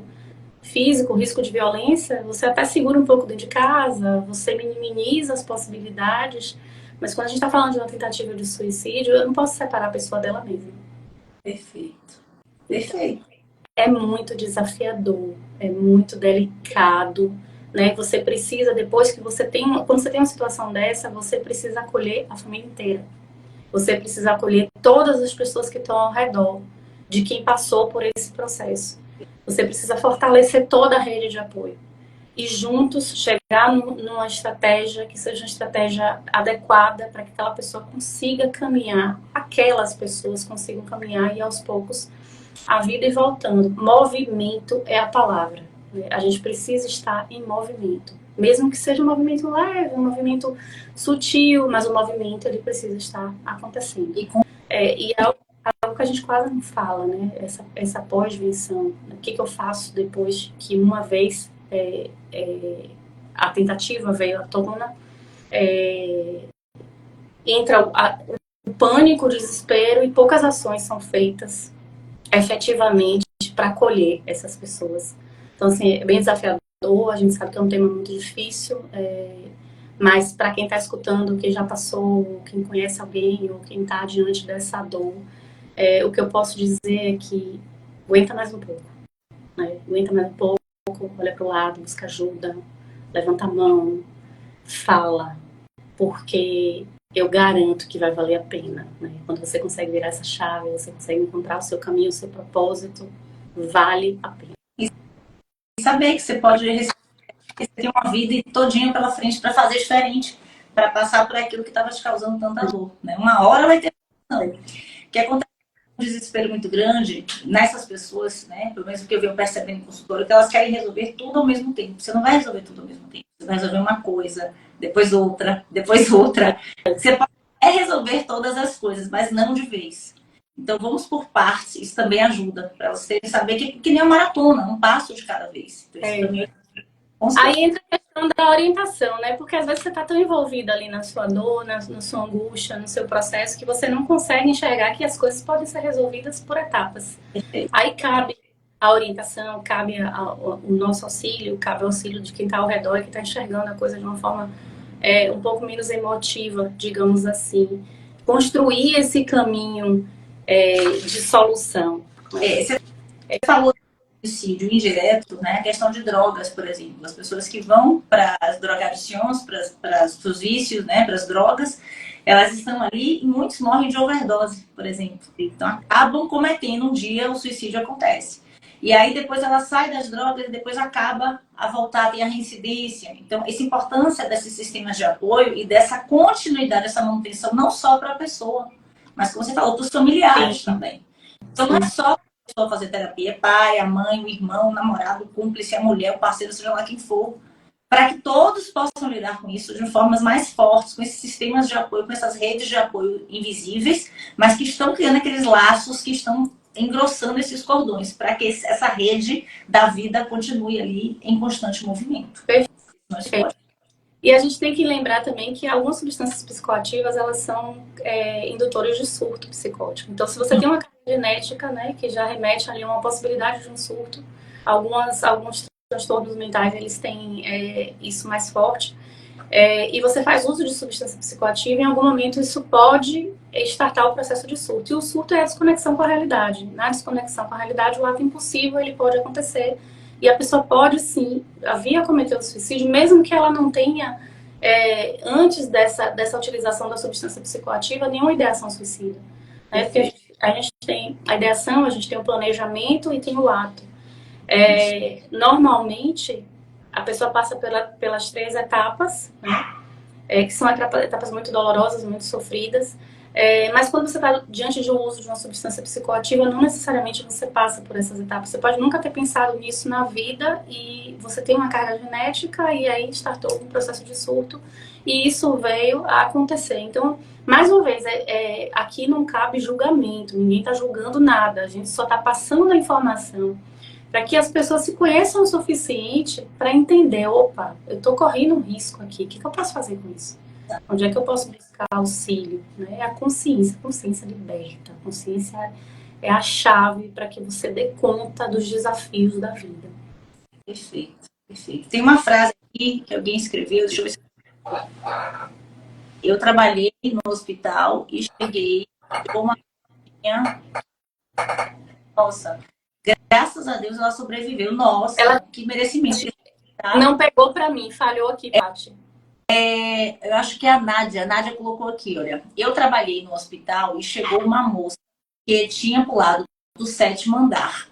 físico, risco de violência, você até segura um pouco dentro de casa, você minimiza as possibilidades, mas quando a gente está falando de uma tentativa de suicídio, eu não posso separar a pessoa dela mesma. Perfeito. Perfeito. É muito desafiador, é muito delicado, né? Você precisa, depois que quando você tem uma situação dessa, você precisa acolher a família inteira. Você precisa acolher todas as pessoas que estão ao redor de quem passou por esse processo. Você precisa fortalecer toda a rede de apoio. E juntos chegar numa estratégia que seja uma estratégia adequada para que aquela pessoa consiga caminhar, aquelas pessoas consigam caminhar e aos poucos a vida ir voltando. Movimento é a palavra. A gente precisa estar em movimento. Mesmo que seja um movimento leve, um movimento sutil, mas o movimento ele precisa estar acontecendo. E é algo que a gente quase não fala, né? Essa pós-venção. O que eu faço depois que uma vez a tentativa veio à tona, entra o pânico, o desespero e poucas ações são feitas efetivamente para acolher essas pessoas. Então, assim, é bem desafiador, a gente sabe que é um tema muito difícil, mas para quem está escutando, quem já passou, quem conhece alguém ou quem está diante dessa dor, o que eu posso dizer é que aguenta mais um pouco, né? Aguenta mais um pouco, olha para o lado, busca ajuda, levanta a mão, fala, porque eu garanto que vai valer a pena, né? Quando você consegue virar essa chave, você consegue encontrar o seu caminho, o seu propósito, vale a pena. E saber que você pode ter uma vida todinha pela frente para fazer diferente, para passar por aquilo que estava te causando tanta dor, né? Uma hora vai ter não. Que acontece um desespero muito grande nessas pessoas, né? Pelo menos o que eu venho percebendo em consultório, que elas querem resolver tudo ao mesmo tempo. Você não vai resolver tudo ao mesmo tempo. Você vai resolver uma coisa, depois outra, depois outra. Você pode resolver todas as coisas, mas não de vez. Então vamos por partes. Isso também ajuda para você saber que nem uma maratona, um passo de cada vez. Aí entra a questão da orientação, né? Porque às vezes você está tão envolvido ali na sua dor, na sua angústia, no seu processo, que você não consegue enxergar que as coisas podem ser resolvidas por etapas. Aí cabe a orientação, cabe o nosso auxílio, cabe o auxílio de quem está ao redor e que está enxergando a coisa de uma forma um pouco menos emotiva, digamos assim. Construir esse caminho de solução. Você falou suicídio indireto, né? A questão de drogas, por exemplo. As pessoas que vão para as drogadições, para os vícios, né? Para as drogas, elas estão ali e muitos morrem de overdose, por exemplo. Então, acabam cometendo um dia, o suicídio acontece. E aí, depois ela sai das drogas e depois acaba a voltar a ter a reincidência. Então, essa importância desses sistemas de apoio e dessa continuidade, dessa manutenção, não só para a pessoa, mas, como você falou, para os familiares também. Então, não é só a pessoa fazer terapia, é pai, a mãe, o irmão, o namorado, o cúmplice, a mulher, o parceiro, seja lá quem for, para que todos possam lidar com isso de formas mais fortes, com esses sistemas de apoio, com essas redes de apoio invisíveis, mas que estão criando aqueles laços, que estão engrossando esses cordões, para que essa rede da vida continue ali em constante movimento. Perfeito. E a gente tem que lembrar também que algumas substâncias psicoativas, elas são indutores de surto psicótico. Então, se você tem uma carga genética, né, que já remete ali a uma possibilidade de um surto, alguns transtornos mentais, eles têm isso mais forte, e você faz uso de substância psicoativa, em algum momento isso pode startar o processo de surto. E o surto é a desconexão com a realidade. Na desconexão com a realidade, o ato impulsivo ele pode acontecer. E a pessoa pode, sim, vir a cometer o suicídio, mesmo que ela não tenha, antes dessa utilização da substância psicoativa, nenhuma ideação suicida. Né? Porque a gente tem a ideação, a gente tem o planejamento e tem o ato. Normalmente, a pessoa passa pelas 3 etapas, né? Que são etapas muito dolorosas, muito sofridas. Mas quando você está diante de um uso de uma substância psicoativa, não necessariamente você passa por essas etapas. Você pode nunca ter pensado nisso na vida e você tem uma carga genética e aí startou um processo de surto e isso veio a acontecer. Então, mais uma vez, aqui não cabe julgamento, ninguém está julgando nada, a gente só está passando a informação para que as pessoas se conheçam o suficiente para entender, opa, eu estou correndo um risco aqui, o que eu posso fazer com isso? Onde é que eu posso buscar auxílio? Né? A consciência liberta. A consciência é a chave para que você dê conta dos desafios da vida. Perfeito, perfeito. Tem uma frase aqui que alguém escreveu, deixa eu ver se... Eu trabalhei no hospital e cheguei com uma menina... Nossa, graças a Deus ela sobreviveu. Nossa, que merecimento. Não pegou para mim, falhou aqui, Paty. Eu acho que é a Nádia colocou aqui, olha. Eu trabalhei no hospital e chegou uma moça que tinha pulado do 7º andar.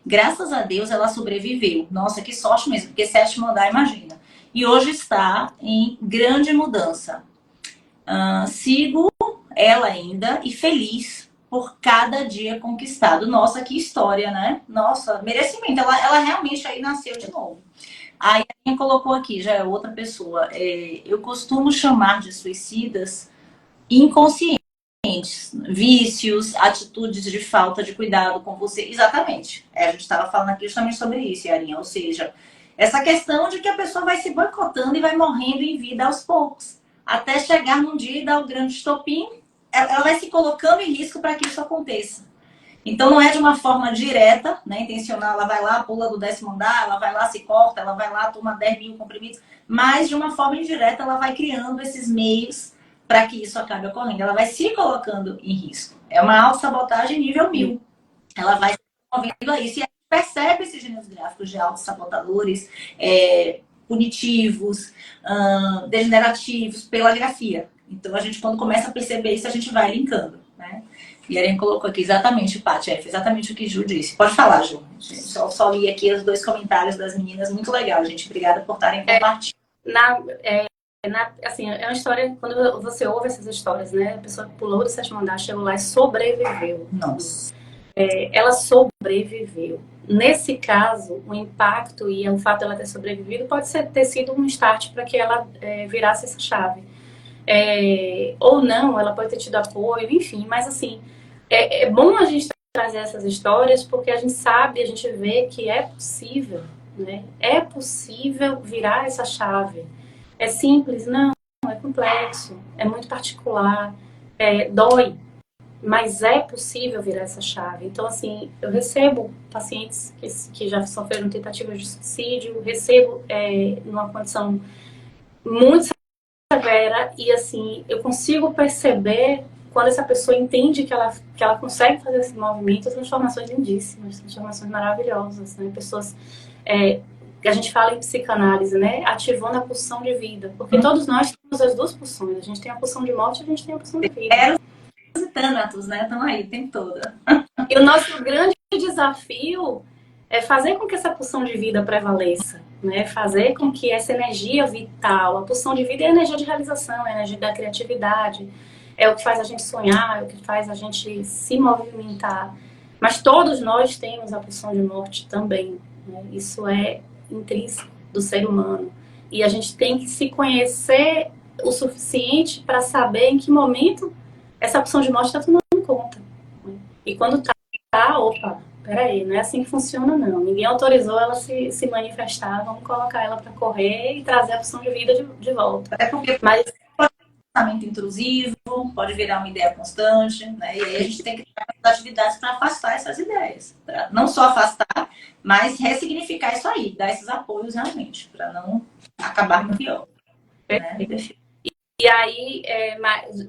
Graças a Deus ela sobreviveu. Nossa, que sorte mesmo, porque 7º andar, imagina. E hoje está em grande mudança. Sigo ela ainda e feliz por cada dia conquistado. Nossa, que história, né? Nossa, merecimento. Ela realmente aí nasceu de novo. Aí quem colocou aqui já é outra pessoa. Eu costumo chamar de suicidas inconscientes, vícios, atitudes de falta de cuidado com você. Exatamente. A gente estava falando aqui justamente sobre isso, Yarinha. Ou seja, essa questão de que a pessoa vai se boicotando e vai morrendo em vida aos poucos. Até chegar num dia e dar o grande estopim, ela vai se colocando em risco para que isso aconteça. Então, não é de uma forma direta, né, intencional, ela vai lá, pula do 10º andar, ela vai lá, se corta, ela vai lá, toma 10 mil comprimidos, mas de uma forma indireta ela vai criando esses meios para que isso acabe ocorrendo. Ela vai se colocando em risco. É uma autossabotagem nível 1000. Ela vai se movendo a isso e a gente percebe esses gêneros gráficos de autossabotadores, punitivos, degenerativos, pela grafia. Então, a gente, quando começa a perceber isso, a gente vai linkando, né? E a gente colocou aqui exatamente, Paty, exatamente o que Ju disse. Pode falar, Ju. Só li aqui os 2 comentários das meninas. Muito legal, gente. Obrigada por estarem compartilhando. Assim, é uma história, quando você ouve essas histórias, né? A pessoa pulou do 7º andar, chegou lá e sobreviveu. Nossa. Ela sobreviveu. Nesse caso, o impacto e o fato dela ter sobrevivido pode ter sido um start para que ela virasse essa chave. Ou não, ela pode ter tido apoio, enfim, mas assim, é bom a gente trazer essas histórias porque a gente sabe, a gente vê que é possível, né? É possível virar essa chave. É simples? Não, é complexo, é muito particular, dói, mas é possível virar essa chave. Então, assim, eu recebo pacientes que já sofreram tentativas de suicídio, recebo numa condição muito severa e assim, eu consigo perceber quando essa pessoa entende que ela consegue fazer esse movimento, transformações lindíssimas, transformações maravilhosas, né? Pessoas, a gente fala em psicanálise, né? Ativando a pulsão de vida, porque todos nós temos as duas pulsões, a gente tem a pulsão de morte e a gente tem a pulsão de vida. Os Thanatos, né? Estão aí o tempo todo. E o nosso grande desafio é fazer com que essa pulsão de vida prevaleça, né? Fazer com que essa energia vital, a pulsão de vida é a energia de realização, é a energia da criatividade, é o que faz a gente sonhar, é o que faz a gente se movimentar. Mas todos nós temos a pulsão de morte também, né? Isso é intrínseco do ser humano. E a gente tem que se conhecer o suficiente para saber em que momento essa pulsão de morte está tomando conta. E quando opa, peraí, não é assim que funciona, não. Ninguém autorizou ela se manifestar, vamos colocar ela para correr e trazer a pulsão de vida de volta. Até porque Mas pode ser um pensamento intrusivo, pode virar uma ideia constante, né? E aí a gente tem que criar atividades para afastar essas ideias. Pra não só afastar, mas ressignificar isso aí, dar esses apoios realmente, para não acabar no pior. Né? E aí,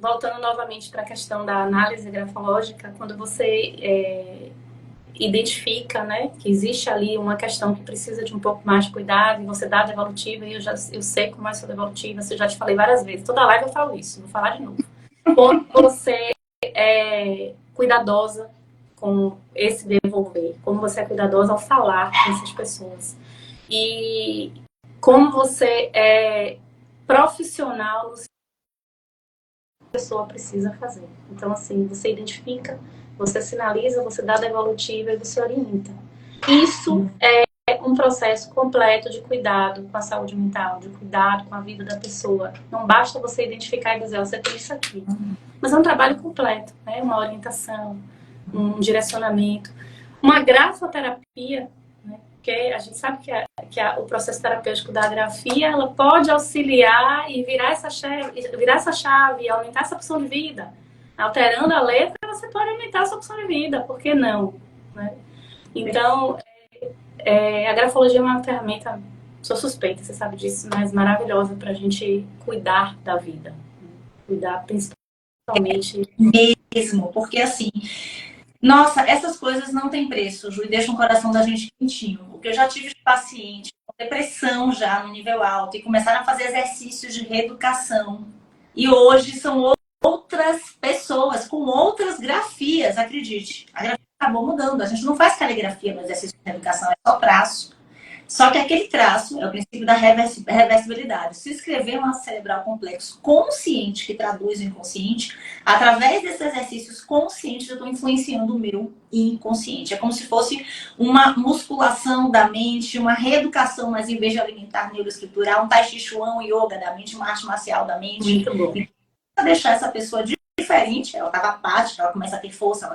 voltando novamente para a questão da análise grafológica, quando você identifica, né, que existe ali uma questão que precisa de um pouco mais de cuidado, e você dá a devolutiva, e eu sei como é a sua devolutiva, eu já te falei várias vezes, toda live eu falo isso, vou falar de novo. Quando você é cuidadosa com esse devolver, como você é cuidadosa ao falar com essas pessoas, e como você é profissional no a pessoa precisa fazer. Então, assim, você identifica, você sinaliza, você dá a devolutiva e você orienta. Isso é um processo completo de cuidado com a saúde mental, de cuidado com a vida da pessoa. Não basta você identificar e dizer, você tem isso aqui. Mas é um trabalho completo, né? Uma orientação, um direcionamento, uma grafoterapia, né? Porque a gente sabe que o processo terapêutico da grafia, ela pode auxiliar e virar essa chave, aumentar essa opção de vida. Alterando a letra, você pode aumentar a sua opção de vida, por que não? Né? Então, a grafologia é uma ferramenta, sou suspeita, você sabe disso, mas maravilhosa para a gente cuidar da vida. Cuidar principalmente. Mesmo, porque assim, nossa, essas coisas não têm preço, Ju, e deixam o coração da gente quentinho. Porque eu já tive paciente com depressão já no nível alto e começaram a fazer exercícios de reeducação. E hoje são outras pessoas com outras grafias, acredite. A grafia acabou mudando. A gente não faz caligrafia no exercício de reeducação, é só traço. Só que aquele traço é o princípio da reversibilidade. Se escrever um cerebral complexo consciente que traduz o inconsciente, através desses exercícios conscientes eu estou influenciando o meu inconsciente. É como se fosse uma musculação da mente, uma reeducação, mas em vez de alimentar neuroestrutural, um tai chi chuan, um yoga da mente, uma arte marcial da mente. Muito bom. E deixar essa pessoa diferente, ela estava apática, ela começa a ter força,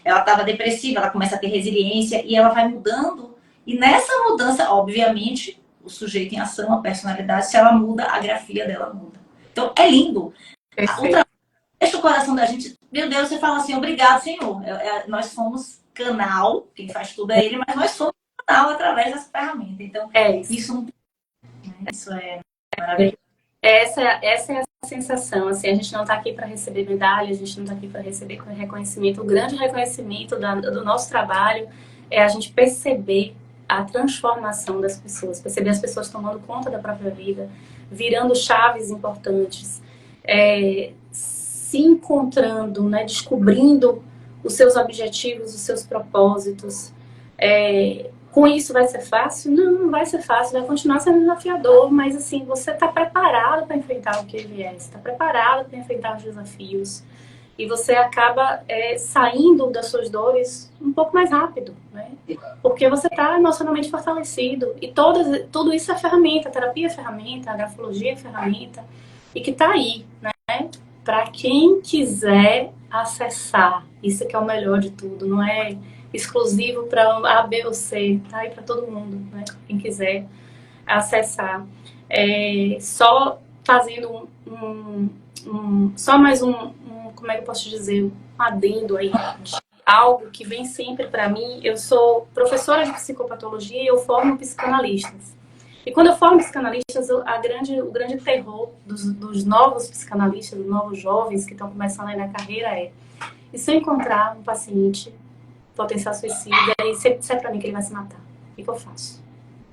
ela estava depressiva, ela começa a ter resiliência e ela vai mudando. E nessa mudança, obviamente, o sujeito em ação, a personalidade, se ela muda, a grafia dela muda. Então, é lindo. Deixa o coração da gente... Meu Deus, você fala assim, obrigado, Senhor. Nós somos canal, quem faz tudo é Ele, mas nós somos canal através dessa ferramenta. Então, isso é maravilhoso. Essa é a sensação. Assim, a gente não está aqui para receber medalha, a gente não está aqui para receber reconhecimento. O grande reconhecimento do nosso trabalho é a gente perceber a transformação das pessoas, perceber as pessoas tomando conta da própria vida, virando chaves importantes, se encontrando, né, descobrindo os seus objetivos, os seus propósitos. Com isso vai ser fácil? Não vai ser fácil, vai continuar sendo desafiador, mas assim, você está preparado para enfrentar o que vier, você está preparado para enfrentar os desafios. E você acaba saindo das suas dores um pouco mais rápido, né? Porque você está emocionalmente fortalecido. E tudo isso é ferramenta, a terapia é ferramenta, a grafologia é ferramenta. E que está aí, né? Para quem quiser acessar. Isso que é o melhor de tudo. Não é exclusivo para A, B ou C. Está aí para todo mundo, né? Quem quiser acessar. Só fazendo só mais como é que eu posso dizer, um adendo aí, de algo que vem sempre para mim. Eu sou professora de psicopatologia e eu formo psicanalistas. E quando eu formo psicanalistas, o grande terror dos novos psicanalistas, dos novos jovens que estão começando aí na carreira e se eu encontrar um paciente potencial suicida e se disser para mim que ele vai se matar, o que eu faço?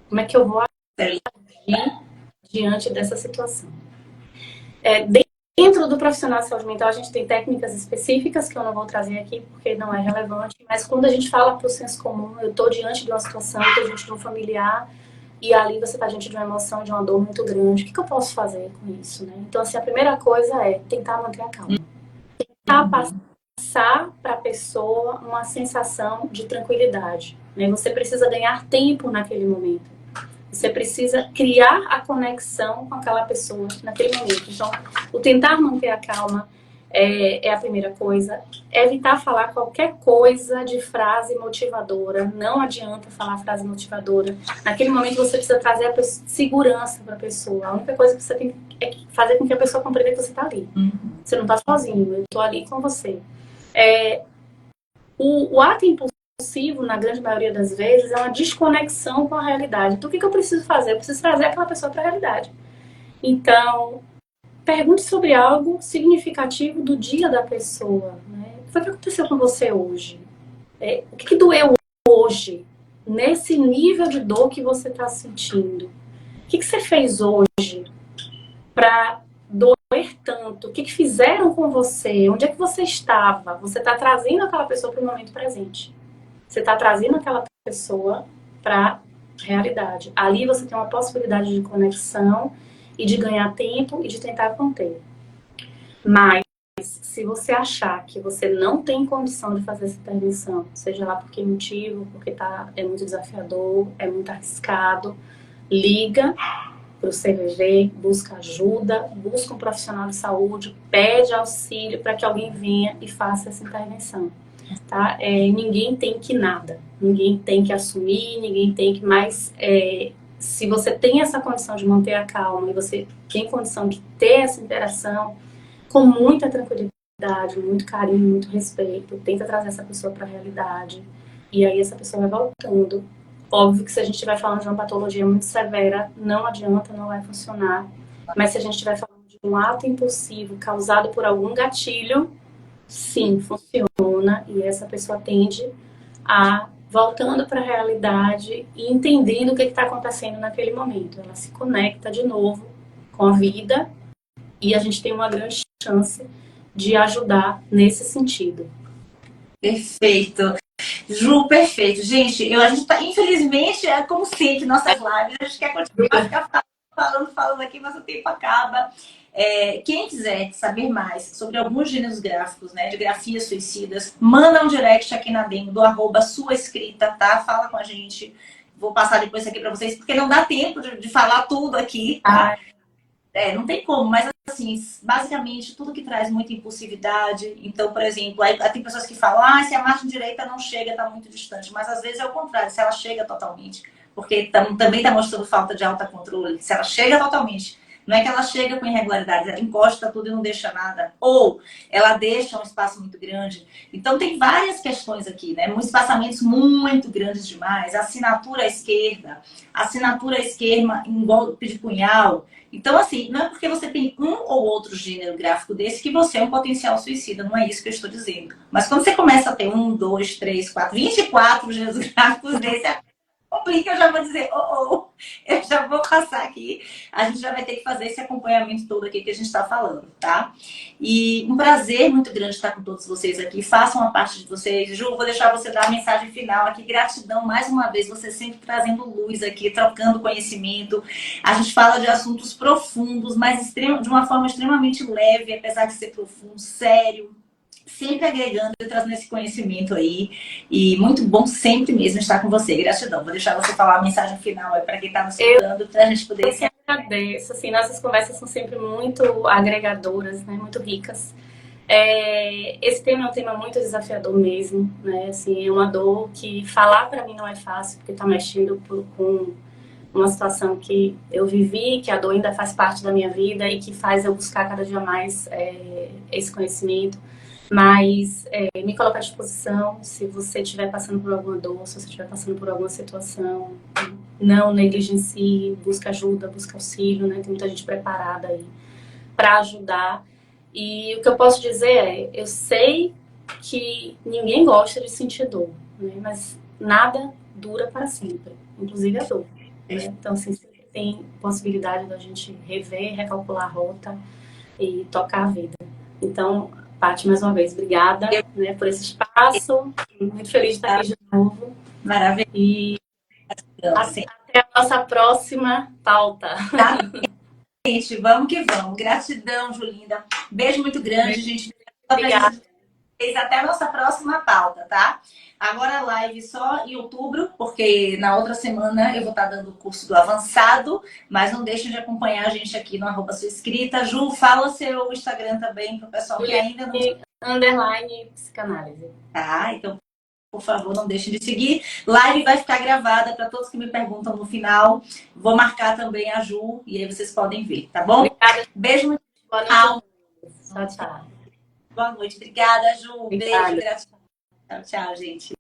Como é que eu vou agir diante dessa situação? Dentro do profissional de saúde mental, a gente tem técnicas específicas que eu não vou trazer aqui porque não é relevante, mas quando a gente fala para o senso comum, eu estou diante de uma situação que a gente tem um familiar e ali você está diante de uma emoção, de uma dor muito grande. O que eu posso fazer com isso, né? Então, assim, a primeira coisa é tentar manter a calma. Tentar passar para a pessoa uma sensação de tranquilidade, né? Você precisa ganhar tempo naquele momento. Você precisa criar a conexão com aquela pessoa naquele momento. Então, o tentar manter a calma é a primeira coisa. Evitar falar qualquer coisa de frase motivadora. Não adianta falar frase motivadora. Naquele momento, você precisa trazer a segurança para a pessoa. A única coisa que você tem é fazer com que a pessoa compreenda que você está ali. Você não está sozinho, eu estou ali com você. O ato impulsivo, na grande maioria das vezes, é uma desconexão com a realidade. Então, o que eu preciso fazer? Eu preciso trazer aquela pessoa para a realidade. Então, pergunte sobre algo significativo do dia da pessoa. Né? O que foi que aconteceu com você hoje? O que doeu hoje? Nesse nível de dor que você está sentindo. O que você fez hoje para doer tanto? O que fizeram com você? Onde é que você estava? Você está trazendo aquela pessoa para o momento presente. Você está trazendo aquela pessoa para a realidade. Ali você tem uma possibilidade de conexão e de ganhar tempo e de tentar conter. Mas, se você achar que você não tem condição de fazer essa intervenção, seja lá por que motivo, porque é muito desafiador, é muito arriscado, liga para o CVV, busca ajuda, busca um profissional de saúde, pede auxílio para que alguém venha e faça essa intervenção. Tá? Ninguém tem que nada, ninguém tem que assumir, ninguém tem que mais. Se você tem essa condição de manter a calma e você tem condição de ter essa interação com muita tranquilidade, muito carinho, muito respeito, tenta trazer essa pessoa para a realidade e aí essa pessoa vai voltando. Óbvio que se a gente estiver falando de uma patologia muito severa, não adianta, não vai funcionar. Mas se a gente estiver falando de um ato impulsivo causado por algum gatilho, sim, funciona e essa pessoa tende a voltando para a realidade e entendendo o que está acontecendo naquele momento. Ela se conecta de novo com a vida e a gente tem uma grande chance de ajudar nesse sentido. Perfeito. Ju, perfeito. Gente, a gente tá, infelizmente, como sempre, nossas lives, a gente quer continuar ficar falando aqui, mas o tempo acaba. Quem quiser saber mais sobre alguns gêneros gráficos, né, de grafias suicidas, manda um direct aqui na DM do @suaescrita, tá? Fala com a gente. Vou passar depois isso aqui para vocês, porque não dá tempo de falar tudo aqui, tá? Não tem como, mas assim, basicamente, tudo que traz muita impulsividade. Então, por exemplo, aí tem pessoas que falam, se a margem direita não chega, está muito distante. Mas às vezes é o contrário, se ela chega totalmente, porque também está mostrando falta de autocontrole. Se ela chega totalmente, não é que ela chega com irregularidades, ela encosta tudo e não deixa nada. Ou ela deixa um espaço muito grande. Então, tem várias questões aqui, né? Espaçamentos muito grandes demais. Assinatura à esquerda em golpe de punhal. Então, assim, não é porque você tem um ou outro gênero gráfico desse que você é um potencial suicida. Não é isso que eu estou dizendo. Mas quando você começa a ter 1, 2, 3, 4, 24 gêneros gráficos desse, complica, eu já vou dizer, eu já vou passar aqui. A gente já vai ter que fazer esse acompanhamento todo aqui que a gente está falando, tá? E um prazer muito grande estar com todos vocês aqui. Façam a parte de vocês. Ju, vou deixar você dar a mensagem final aqui. Gratidão mais uma vez, você sempre trazendo luz aqui, trocando conhecimento. A gente fala de assuntos profundos, mas de uma forma extremamente leve, apesar de ser profundo, sério. Sempre agregando e trazendo esse conhecimento aí. E muito bom sempre mesmo estar com você. Gratidão. Vou deixar você falar a mensagem final aí para quem está nos escutando, para a gente poder... Eu que agradeço. Assim, nossas conversas são sempre muito agregadoras, né? Muito ricas. Esse tema é um tema muito desafiador mesmo, né? Assim, é uma dor que falar para mim não é fácil, porque está mexendo com uma situação que eu vivi, que a dor ainda faz parte da minha vida e que faz eu buscar cada dia mais esse conhecimento. Mas me coloco à disposição se você estiver passando por alguma dor, se você estiver passando por alguma situação. não negligencie, busca ajuda, busca auxílio, né? Tem muita gente preparada aí para ajudar. E o que eu posso dizer é, eu sei que ninguém gosta de sentir dor, né? Mas nada dura para sempre, inclusive a dor. Né? Então, assim, sempre tem possibilidade da gente rever, recalcular a rota e tocar a vida. Então, Paty, mais uma vez, obrigada, né, por esse espaço. Muito feliz de estar aqui de novo. Maravilha. E até a nossa próxima pauta. Tá, gente, vamos que vamos. Gratidão, Julinda. Beijo muito grande, gente. Obrigada. Até a nossa próxima pauta, tá? Agora live só em outubro, porque na outra semana eu vou estar dando o curso do avançado, mas não deixem de acompanhar a gente aqui no @suaescrita. Ju, fala seu Instagram também para o pessoal que ainda não... Underline psicanálise. Tá, então, por favor, não deixem de seguir. Live vai ficar gravada para todos que me perguntam no final. Vou marcar também a Ju e aí vocês podem ver, tá bom? Obrigada. Beijo muito. Boa noite. Tchau, tchau. Boa noite. Obrigada, Ju. Obrigada. Beijo, gratidão. Tchau, tchau, gente.